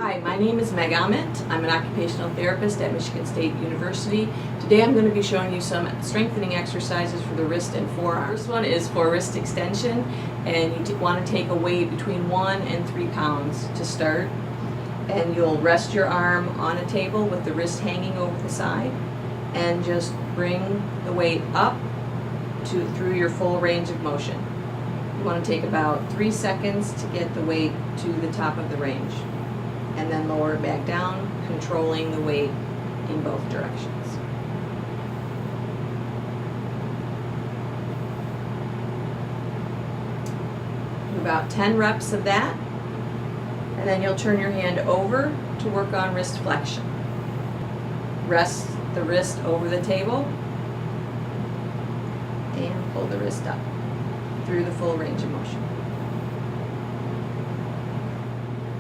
Hi, my name is Meg Ament. I'm an occupational therapist at Michigan State University. Today I'm going to be showing you some strengthening exercises for the wrist and forearm. The first one is for wrist extension, and you want to take a weight between 1 and 3 pounds to start. And you'll rest your arm on a table with the wrist hanging over the side and just bring the weight up through your full range of motion. You want to take about 3 seconds to get the weight to the top of the range, and then lower it back down, controlling the weight in both directions. Do about 10 reps of that, and then you'll turn your hand over to work on wrist flexion. Rest the wrist over the table and pull the wrist up through the full range of motion.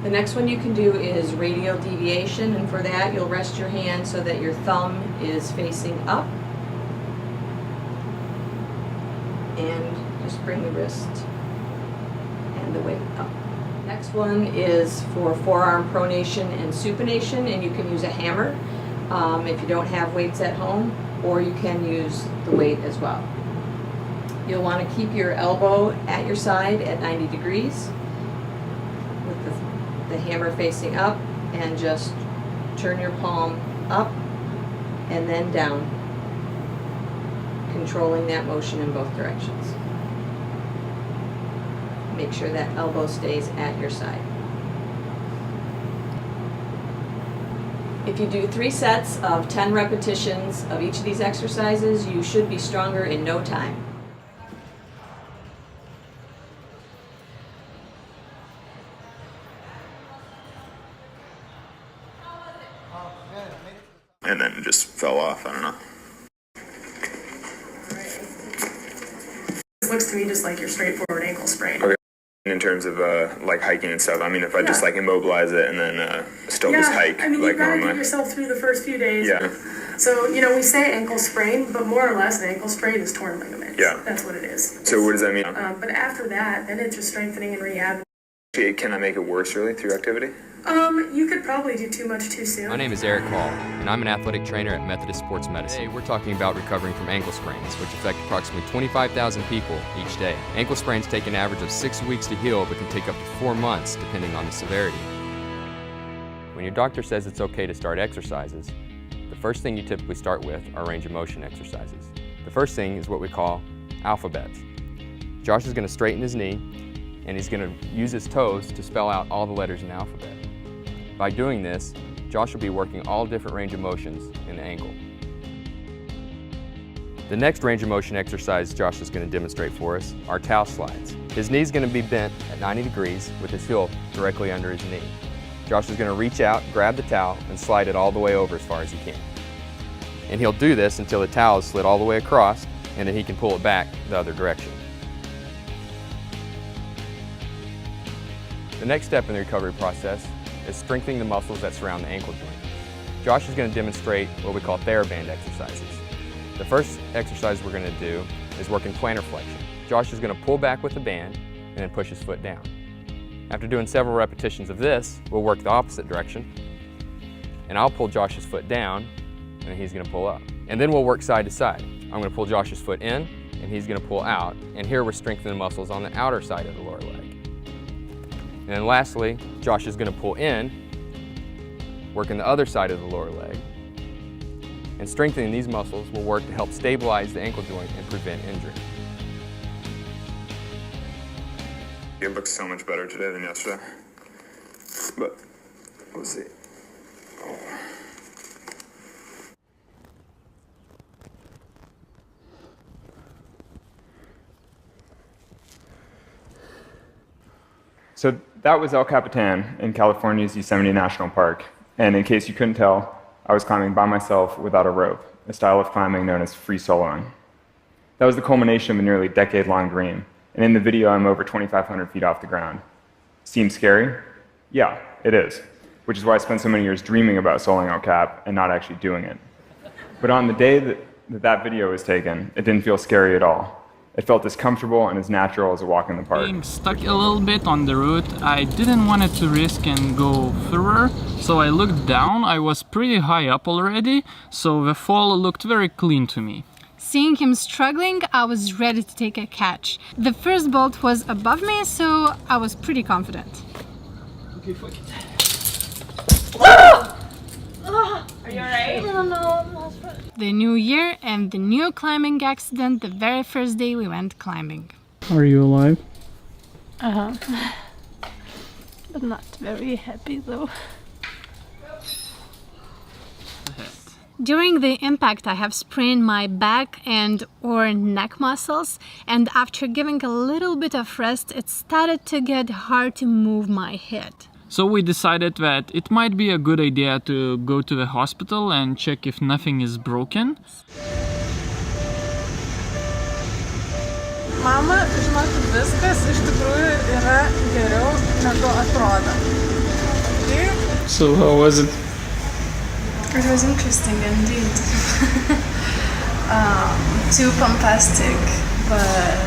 The next one you can do is radial deviation, and for that you'll rest your hand so that your thumb is facing up and just bring the wrist and the weight up. Next one is for forearm pronation and supination, and you can use a hammer if you don't have weights at home, or you can use the weight as well. You'll want to keep your elbow at your side at 90 degrees with the hammer facing up, and just turn your palm up and then down, controlling that motion in both directions. Make sure that elbow stays at your side. If you do 3 sets of 10 repetitions of each of these exercises, you should be stronger in no time. And then it just fell off, I don't know. It looks to me just like your straightforward ankle sprain. Okay. In terms of like hiking and stuff, I mean, if I just like immobilize it and then still just hike, I mean, like you've got to normally. get yourself through the first few days. Yeah. So, we say ankle sprain, but more or less an ankle sprain is torn ligaments. Yeah. That's what it is. So what does that mean? But after that, then it's just strengthening and rehab. Can I make it worse really through activity? You could probably do too much too soon. My name is Eric Hall, and I'm an athletic trainer at Methodist Sports Medicine. Today, we're talking about recovering from ankle sprains, which affect approximately 25,000 people each day. Ankle sprains take an average of 6 weeks to heal, but can take up to 4 months depending on the severity. When your doctor says it's okay to start exercises, the first thing you typically start with are range of motion exercises. The first thing is what we call alphabets. Josh is going to straighten his knee, and he's going to use his toes to spell out all the letters in the alphabet. By doing this, Josh will be working all different range of motions in the ankle. The next range of motion exercise Josh is going to demonstrate for us are towel slides. His knee is going to be bent at 90 degrees with his heel directly under his knee. Josh is going to reach out, grab the towel, and slide it all the way over as far as he can. And he'll do this until the towel is slid all the way across, and then he can pull it back the other direction. The next step in the recovery process is strengthening the muscles that surround the ankle joint. Josh is going to demonstrate what we call TheraBand exercises. The first exercise we're going to do is working plantar flexion. Josh is going to pull back with the band and then push his foot down. After doing several repetitions of this, we'll work the opposite direction, and I'll pull Josh's foot down and he's going to pull up. And then we'll work side to side. I'm going to pull Josh's foot in and he's going to pull out, and here we're strengthening the muscles on the outer side of the lower leg. And then lastly, Josh is going to pull in, working the other side of the lower leg. And strengthening these muscles will work to help stabilize the ankle joint and prevent injury. It looks so much better today than yesterday. But we'll see. So that was El Capitan in California's Yosemite National Park. And in case you couldn't tell, I was climbing by myself without a rope, a style of climbing known as free soloing. That was the culmination of a nearly decade-long dream. And in the video, I'm over 2,500 feet off the ground. Seems scary? Yeah, it is. Which is why I spent so many years dreaming about soloing El Cap and not actually doing it. But on the day that video was taken, it didn't feel scary at all. It felt as comfortable and as natural as a walk in the park. Being stuck a little bit on the route, I didn't want it to risk and go further, so I looked down. I was pretty high up already, so the fall looked very clean to me. Seeing him struggling, I was ready to take a catch. The first bolt was above me, so I was pretty confident. Okay, fuck it. Are you alright? The new year and the new climbing accident the very first day we went climbing. Are you alive? But not very happy though. During the impact I have sprained my back and or neck muscles, and after giving a little bit of rest it started to get hard to move my head. So we decided that it might be a good idea to go to the hospital and check if nothing is broken. Mama, žinokit, viskas iš tikrųjų yra geriau negu atrodo. So how was it? It was interesting indeed. Too bombastic, but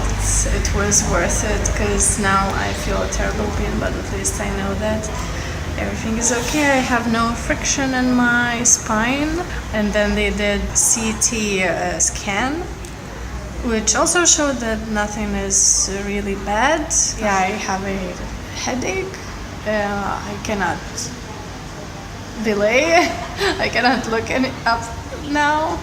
it was worth it because now I feel a terrible pain, but at least I know that everything is okay. I have no friction in my spine. And then they did CT scan, which also showed that nothing is really bad. Yeah, I have a headache. I cannot belay. I cannot look up now.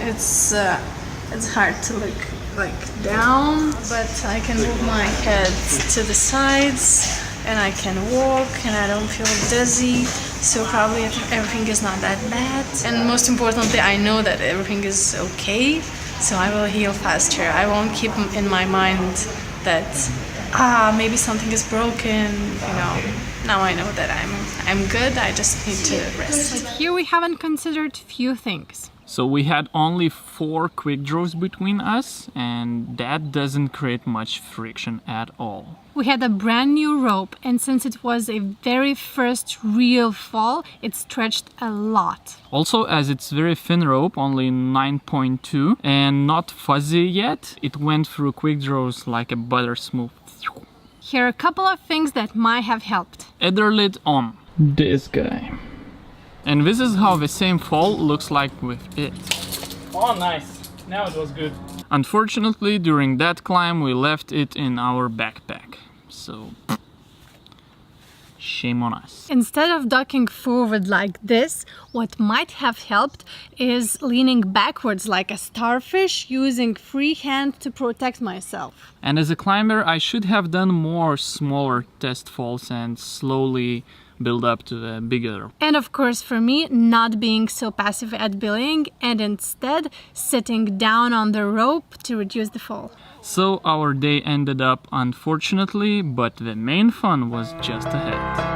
It's hard to look like down, but I can move my head to the sides and I can walk and I don't feel dizzy. So probably everything is not that bad. And most importantly, I know that everything is okay. So I will heal faster. I won't keep in my mind that maybe something is broken, you know. Now I know that I'm good, I just need to rest. But here we haven't considered few things. So we had only 4 quick draws between us, and that doesn't create much friction at all. We had a brand new rope, and since it was a very first real fall, it stretched a lot. Also, as it's very thin rope, only 9.2, and not fuzzy yet, it went through quick draws like a butter smooth. Here are a couple of things that might have helped. Ether lid on. This guy. And this is how the same fall looks like with it. Oh, nice. Now it was good. Unfortunately, during that climb, we left it in our backpack. So, shame on us. Instead of ducking forward like this, what might have helped is leaning backwards like a starfish, using free hand to protect myself. And as a climber, I should have done more smaller test falls and slowly build up to a bigger. And of course, for me, not being so passive at belaying and instead sitting down on the rope to reduce the fall. So our day ended up unfortunately, but the main fun was just ahead.